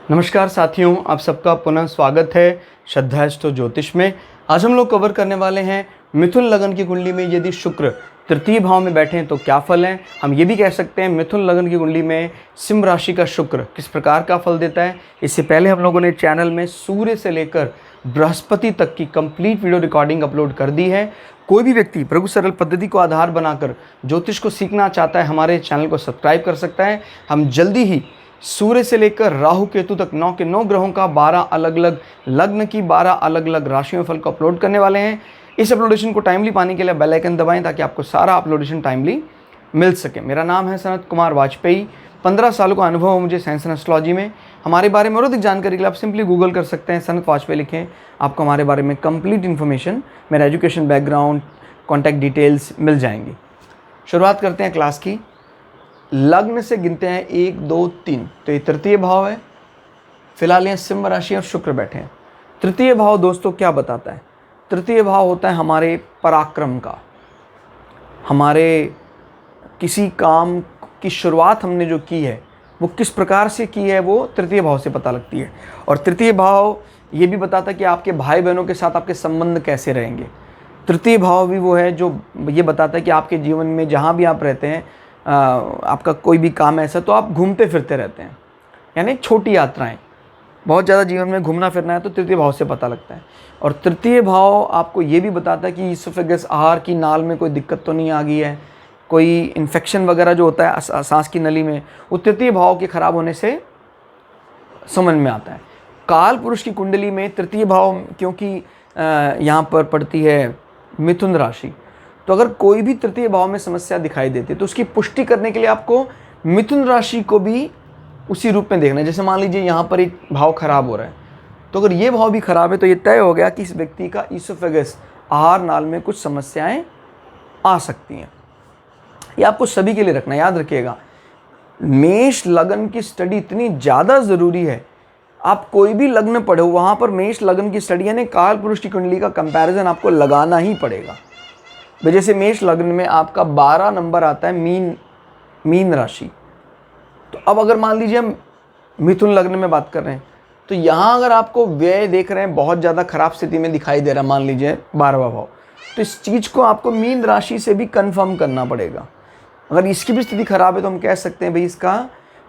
नमस्कार साथियों, आप सबका पुनः स्वागत है श्रद्धाएस्ट्रो ज्योतिष में। आज हम लोग कवर करने वाले हैं मिथुन लगन की कुंडली में यदि शुक्र तृतीय भाव में बैठे हैं तो क्या फल हैं। हम ये भी कह सकते हैं मिथुन लगन की कुंडली में सिंह राशि का शुक्र किस प्रकार का फल देता है। इससे पहले हम लोगों ने चैनल में सूर्य से लेकर बृहस्पति तक की कंप्लीट वीडियो रिकॉर्डिंग अपलोड कर दी है। कोई भी व्यक्ति प्रभु सरल पद्धति को आधार बनाकर ज्योतिष को सीखना चाहता है, हमारे चैनल को सब्सक्राइब कर सकता है। हम जल्दी ही सूर्य से लेकर राहु केतु तक 9 के 9 ग्रहों का 12 अलग अलग लग्न की 12 अलग अलग राशियों फल को अपलोड करने वाले हैं। इस अपलोडेशन को टाइमली पाने के लिए बेल आइकन दबाएं ताकि आपको सारा अपलोडेशन टाइमली मिल सके। मेरा नाम है सनत कुमार वाजपेयी। 15 सालों का अनुभव है मुझे साइंस एंड एस्ट्रोलॉजी में। हमारे बारे में और अधिक जानकारी के लिए आप सिंपली गूगल कर सकते हैं, सनत वाजपेयी लिखें, आपको हमारे बारे में कंप्लीट इन्फॉर्मेशन, मेरा एजुकेशन बैकग्राउंड, कॉन्टैक्ट डिटेल्स मिल जाएंगी। शुरुआत करते हैं क्लास की। लग्न से गिनते हैं 1 2 3, तो ये तृतीय भाव है। फिलहाल यहाँ सिंह राशि और शुक्र बैठे हैं। तृतीय भाव दोस्तों क्या बताता है? तृतीय भाव होता है हमारे पराक्रम का, हमारे किसी काम की शुरुआत हमने जो की है वो किस प्रकार से की है वो तृतीय भाव से पता लगती है। और तृतीय भाव ये भी बताता है कि आपके भाई बहनों के साथ आपके संबंध कैसे रहेंगे। तृतीय भाव भी वो है जो ये बताता है कि आपके जीवन में जहाँ भी आप रहते हैं, आपका कोई भी काम ऐसा तो आप घूमते फिरते रहते हैं, यानी छोटी यात्राएं, बहुत ज़्यादा जीवन में घूमना फिरना है तो तृतीय भाव से पता लगता है। और तृतीय भाव आपको ये भी बताता है कि ईसोफेगस आहार की नाल में कोई दिक्कत तो नहीं आ गई है, कोई इन्फेक्शन वगैरह जो होता है सांस की नली में, वो तृतीय भाव के खराब होने से समझ में आता है। काल पुरुष की कुंडली में तृतीय भाव क्योंकि यहाँ पर पड़ती है मिथुन राशि, तो अगर कोई भी तृतीय भाव में समस्या दिखाई देती है तो उसकी पुष्टि करने के लिए आपको मिथुन राशि को भी उसी रूप में देखना है। जैसे मान लीजिए यहाँ पर एक भाव खराब हो रहा है, तो अगर ये भाव भी खराब है तो ये तय हो गया कि इस व्यक्ति का ईसोफेगस आहार नाल में कुछ समस्याएं आ सकती हैं। ये आपको सभी के लिए रखना, याद रखिएगा। मेष लगन की स्टडी इतनी ज़्यादा ज़रूरी है। आप कोई भी लग्न पढ़ो वहाँ पर मेष लगन की स्टडी यानी काल पुरुष की कुंडली का कंपैरिजन आपको लगाना ही पड़ेगा। वजह से मेष लग्न में आपका 12 नंबर आता है मीन राशि। तो अब अगर मान लीजिए हम मिथुन लग्न में बात कर रहे हैं तो यहाँ अगर आपको व्यय देख रहे हैं बहुत ज़्यादा खराब स्थिति में दिखाई दे रहा है, मान लीजिए 12वां भाव, तो इस चीज़ को आपको मीन राशि से भी कंफर्म करना पड़ेगा। अगर इसकी भी स्थिति खराब है तो हम कह सकते हैं भाई इसका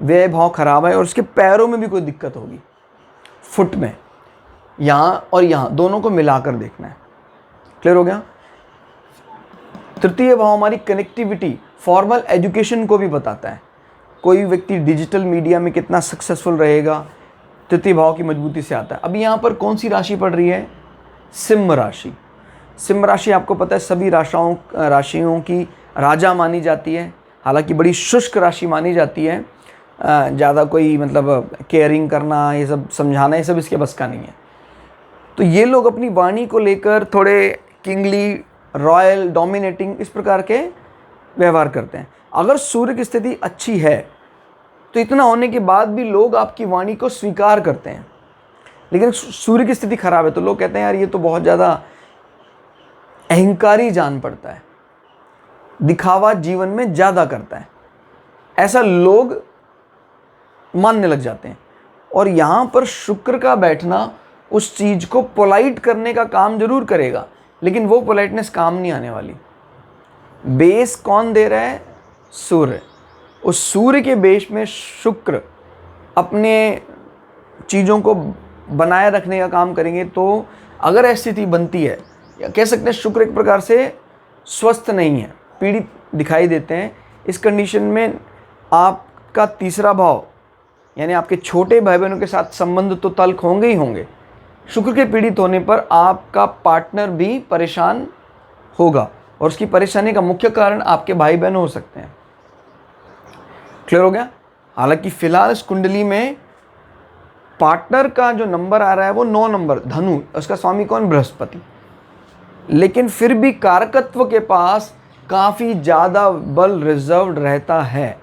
व्यय भाव खराब है और उसके पैरों में भी कोई दिक्कत होगी, फुट में, यहाँ और यहाँ दोनों को मिलाकर देखना है। क्लियर हो गया? तृतीय भाव हमारी कनेक्टिविटी, फॉर्मल एजुकेशन को भी बताता है। कोई व्यक्ति डिजिटल मीडिया में कितना सक्सेसफुल रहेगा, तृतीय भाव की मजबूती से आता है। अभी यहाँ पर कौन सी राशि पड़ रही है? सिंह राशि। सिंह राशि आपको पता है सभी राशियों की राजा मानी जाती है। हालांकि बड़ी शुष्क राशि मानी जाती है, ज़्यादा कोई मतलब केयरिंग करना, ये सब समझाना, ये सब इसके बस का नहीं है। तो ये लोग अपनी वाणी को लेकर थोड़े किंगली, रॉयल, डोमिनेटिंग इस प्रकार के व्यवहार करते हैं। अगर सूर्य की स्थिति अच्छी है तो इतना होने के बाद भी लोग आपकी वाणी को स्वीकार करते हैं। लेकिन सूर्य की स्थिति खराब है तो लोग कहते हैं यार ये तो बहुत ज़्यादा अहंकारी जान पड़ता है, दिखावा जीवन में ज़्यादा करता है, ऐसा लोग मानने लग जाते हैं। और यहाँ पर शुक्र का बैठना उस चीज़ को पोलाइट करने का काम जरूर करेगा, लेकिन वो पोलाइटनेस काम नहीं आने वाली। बेस कौन दे रहा है? सूर्य। उस सूर्य के बेस में शुक्र अपने चीज़ों को बनाए रखने का काम करेंगे। तो अगर ऐसी स्थिति बनती है, या कह सकते हैं शुक्र एक प्रकार से स्वस्थ नहीं है, पीड़ित दिखाई देते हैं, इस कंडीशन में आपका तीसरा भाव यानी आपके छोटे भाई बहनों के साथ संबंध तो तल्ख होंगे ही होंगे। शुक्र के पीड़ित होने पर आपका पार्टनर भी परेशान होगा और उसकी परेशानी का मुख्य कारण आपके भाई बहन हो सकते हैं। क्लियर हो गया? हालांकि फिलहाल इस कुंडली में पार्टनर का जो नंबर आ रहा है वो 9 नंबर धनु, उसका स्वामी कौन? बृहस्पति। लेकिन फिर भी कारकत्व के पास काफ़ी ज़्यादा बल रिजर्व्ड रहता है।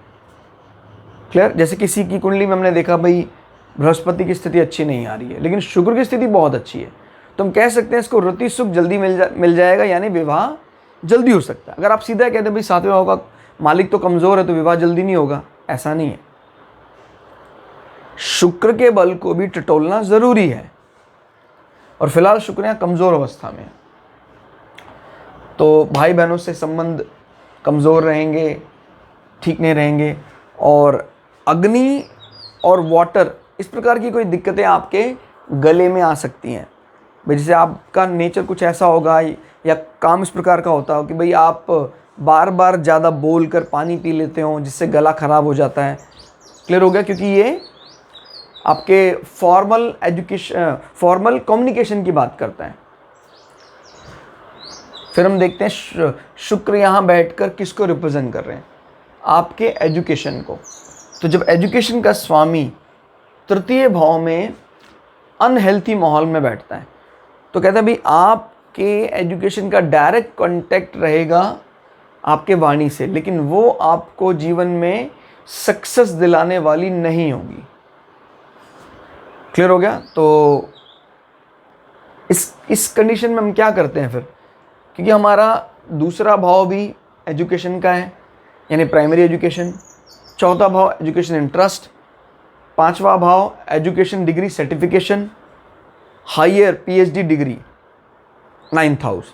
क्लियर? जैसे किसी की कुंडली में हमने देखा भाई बृहस्पति की स्थिति अच्छी नहीं आ रही है लेकिन शुक्र की स्थिति बहुत अच्छी है, तो हम कह सकते हैं इसको रति सुख जल्दी मिल जाएगा, यानी विवाह जल्दी हो सकता है। अगर आप सीधा कहते हैं भाई 7वें भाव का मालिक तो कमज़ोर है तो विवाह जल्दी नहीं होगा, ऐसा नहीं है। शुक्र के बल को भी टटोलना ज़रूरी है। और फिलहाल शुक्र यहाँ कमज़ोर अवस्था में है, तो भाई बहनों से संबंध कमज़ोर रहेंगे, ठीक नहीं रहेंगे। और अग्नि और वाटर, इस प्रकार की कोई दिक्कतें आपके गले में आ सकती हैं। भाई जैसे आपका नेचर कुछ ऐसा होगा या काम इस प्रकार का होता हो कि भाई आप बार बार ज़्यादा बोल कर पानी पी लेते हो, जिससे गला ख़राब हो जाता है। क्लियर हो गया? क्योंकि ये आपके फॉर्मल कम्युनिकेशन की बात करता है। फिर हम देखते हैं शुक्र यहाँ बैठकर किसको रिप्रेजेंट कर रहे हैं? आपके एजुकेशन को। तो जब एजुकेशन का स्वामी तृतीय भाव में अनहेल्थी माहौल में बैठता है, तो कहता है भाई आपके एजुकेशन का डायरेक्ट कांटेक्ट रहेगा आपके वाणी से, लेकिन वो आपको जीवन में सक्सेस दिलाने वाली नहीं होगी। क्लियर हो गया? तो इस कंडीशन में हम क्या करते हैं फिर? क्योंकि हमारा दूसरा भाव भी एजुकेशन का है, यानी प्राइमरी एजुकेशन, चौथा भाव एजुकेशन इंटरेस्ट, पांचवा भाव education degree certification, higher PhD degree, 9th house.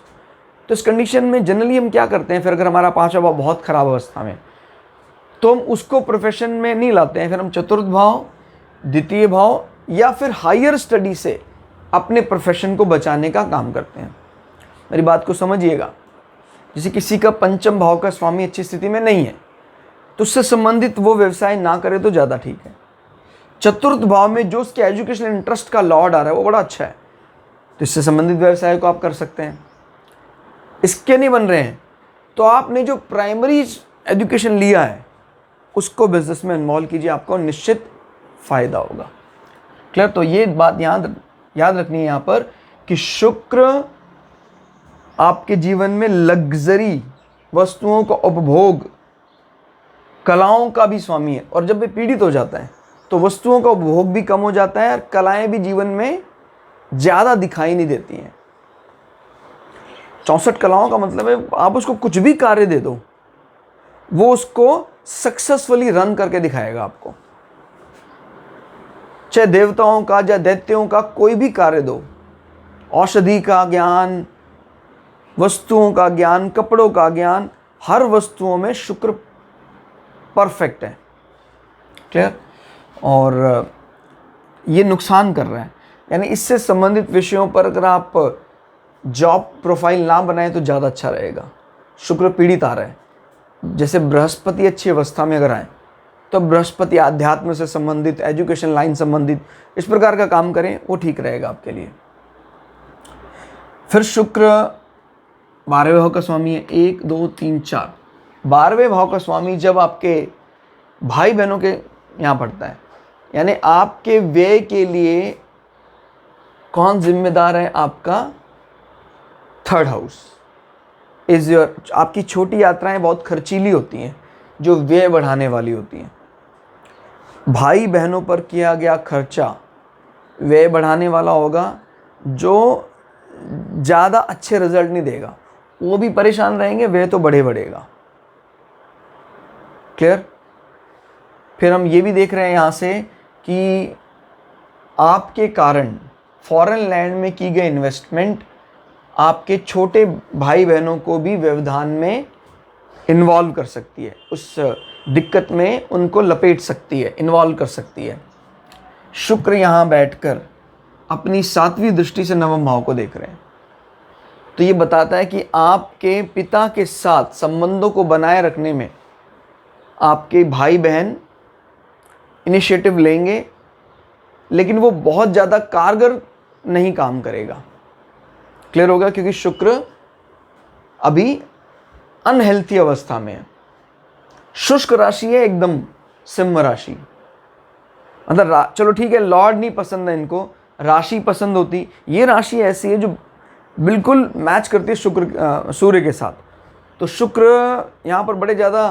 तो इस कंडीशन में जनरली हम क्या करते हैं फिर? अगर हमारा पांचवा भाव बहुत ख़राब अवस्था में, तो हम उसको प्रोफेशन में नहीं लाते हैं। फिर हम चतुर्थ भाव, द्वितीय भाव या फिर हायर स्टडी से अपने प्रोफेशन को बचाने का काम करते हैं। मेरी बात को समझिएगा। जैसे किसी का पंचम भाव का स्वामी अच्छी स्थिति में नहीं है, तो उससे संबंधित वो व्यवसाय ना करे तो ज़्यादा ठीक है। चतुर्थ भाव में जो उसके एजुकेशन इंटरेस्ट का लॉर्ड आ रहा है वो बड़ा अच्छा है, तो इससे संबंधित व्यवसाय को आप कर सकते हैं। इसके नहीं बन रहे हैं तो आपने जो प्राइमरी एजुकेशन लिया है उसको बिजनेस में इन्वॉल्व कीजिए, आपको निश्चित फ़ायदा होगा। क्लियर? तो ये बात याद रखनी है यहाँ पर कि शुक्र आपके जीवन में लग्जरी वस्तुओं का उपभोग, कलाओं का भी स्वामी है। और जब वे पीड़ित हो जाता है तो वस्तुओं का उपभोग भी कम हो जाता है और कलाएं भी जीवन में ज़्यादा दिखाई नहीं देती हैं। 64 कलाओं का मतलब है आप उसको कुछ भी कार्य दे दो, वो उसको सक्सेसफुली रन करके दिखाएगा आपको। चाहे देवताओं का या दैत्यों का कोई भी कार्य दो, औषधि का ज्ञान, वस्तुओं का ज्ञान, कपड़ों का ज्ञान, हर वस्तुओं में शुक्र परफेक्ट है। क्लियर? और ये नुकसान कर रहा है, यानी इससे संबंधित विषयों पर अगर आप जॉब प्रोफाइल ना बनाएं तो ज़्यादा अच्छा रहेगा। शुक्र पीड़ित आ रहा है। जैसे बृहस्पति अच्छी अवस्था में अगर आए तो बृहस्पति आध्यात्म से संबंधित, एजुकेशन लाइन संबंधित इस प्रकार का काम करें, वो ठीक रहेगा आपके लिए। फिर शुक्र 12वें भाव का स्वामी है, 1 2 3 4। 12वें भाव का स्वामी जब आपके भाई बहनों के यहाँ पड़ता है, यानी आपके व्यय के लिए कौन जिम्मेदार है? आपका 3rd हाउस इज योर। आपकी छोटी यात्राएं बहुत खर्चीली होती हैं, जो व्यय बढ़ाने वाली होती हैं। भाई बहनों पर किया गया खर्चा व्यय बढ़ाने वाला होगा, जो ज़्यादा अच्छे रिजल्ट नहीं देगा। वो भी परेशान रहेंगे, व्यय तो बढ़ेगा। क्लियर? फिर हम ये भी देख रहे हैं यहाँ से कि आपके कारण फॉरेन लैंड में की गई इन्वेस्टमेंट आपके छोटे भाई बहनों को भी व्यवधान में इन्वॉल्व कर सकती है, उस दिक्कत में उनको लपेट सकती है, इन्वॉल्व कर सकती है। शुक्र यहाँ बैठकर अपनी 7वीं दृष्टि से 9वें भाव को देख रहे हैं, तो ये बताता है कि आपके पिता के साथ संबंधों को बनाए रखने में आपके भाई बहन इनिशिएटिव लेंगे, लेकिन वो बहुत ज़्यादा कारगर नहीं काम करेगा। क्लियर होगा? क्योंकि शुक्र अभी अनहेल्थी अवस्था में है। शुष्क राशि है एकदम, सिंह राशि। मतलब चलो ठीक है, लॉर्ड नहीं पसंद है इनको, राशि पसंद होती। ये राशि ऐसी है जो बिल्कुल मैच करती है सूर्य के साथ। तो शुक्र यहाँ पर बड़े ज़्यादा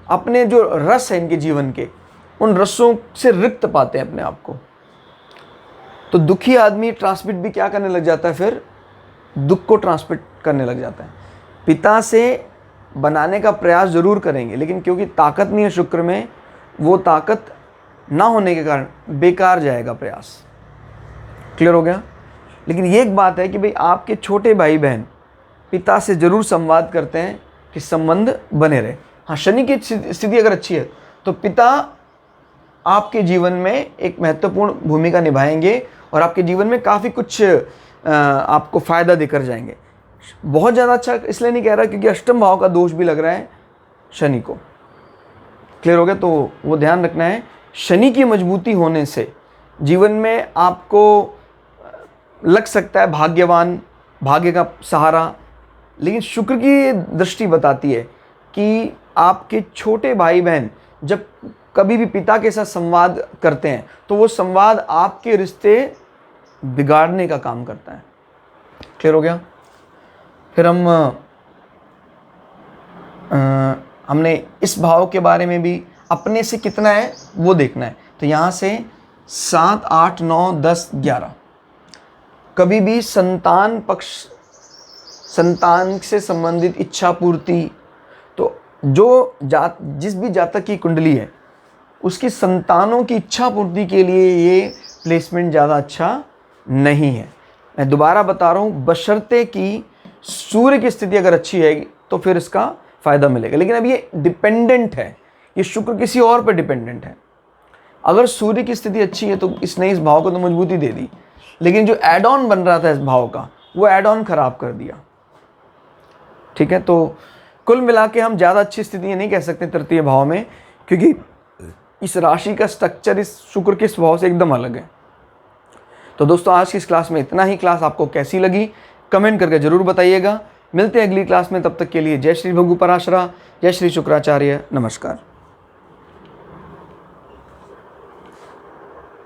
अपने जो रस है इनके जीवन के, उन रसों से रिक्त पाते हैं अपने आप को। तो दुखी आदमी ट्रांसमिट भी क्या करने लग जाता है? फिर दुख को ट्रांसमिट करने लग जाता है। पिता से बनाने का प्रयास ज़रूर करेंगे, लेकिन क्योंकि ताकत नहीं है शुक्र में, वो ताकत ना होने के कारण बेकार जाएगा प्रयास। क्लियर हो गया। लेकिन ये एक बात है कि भाई आपके छोटे भाई बहन पिता से ज़रूर संवाद करते हैं कि संबंध बने रहे। हाँ, शनि की स्थिति अगर अच्छी है तो पिता आपके जीवन में एक महत्वपूर्ण भूमिका निभाएंगे और आपके जीवन में काफ़ी कुछ आपको फ़ायदा देकर जाएंगे। बहुत ज़्यादा अच्छा इसलिए नहीं कह रहा क्योंकि अष्टम भाव का दोष भी लग रहा है शनि को। क्लियर हो गया। तो वो ध्यान रखना है, शनि की मजबूती होने से जीवन में आपको लग सकता है भाग्यवान, भाग्य का सहारा, लेकिन शुक्र की दृष्टि बताती है कि आपके छोटे भाई बहन जब कभी भी पिता के साथ संवाद करते हैं तो वो संवाद आपके रिश्ते बिगाड़ने का काम करता है। क्लियर हो गया। फिर हमने इस भाव के बारे में भी अपने से कितना है वो देखना है। तो यहाँ से 7, 8, 9, 10, 11 कभी भी संतान पक्ष, संतान से संबंधित इच्छा पूर्ति, तो जिस भी जातक की कुंडली है उसकी संतानों की इच्छा पूर्ति के लिए ये प्लेसमेंट ज़्यादा अच्छा नहीं है। मैं दोबारा बता रहा हूँ, बशर्ते कि सूर्य की स्थिति अगर अच्छी है तो फिर इसका फ़ायदा मिलेगा। लेकिन अब ये डिपेंडेंट है, ये शुक्र किसी और पर डिपेंडेंट है। अगर सूर्य की स्थिति अच्छी है तो इसने इस भाव को तो मजबूती दे दी, लेकिन जो एड ऑन बन रहा था इस भाव का वो एड ऑन खराब कर दिया। ठीक है। तो कुल मिला के हम ज़्यादा अच्छी स्थिति नहीं कह सकते तृतीय भाव में, क्योंकि इस राशि का स्ट्रक्चर इस शुक्र के स्वभाव से एकदम अलग है। तो दोस्तों आज की इस क्लास में इतना ही। क्लास आपको कैसी लगी कमेंट करके ज़रूर बताइएगा। मिलते हैं अगली क्लास में, तब तक के लिए जय श्री भृगु पराशरा, जय श्री शुक्राचार्य, नमस्कार।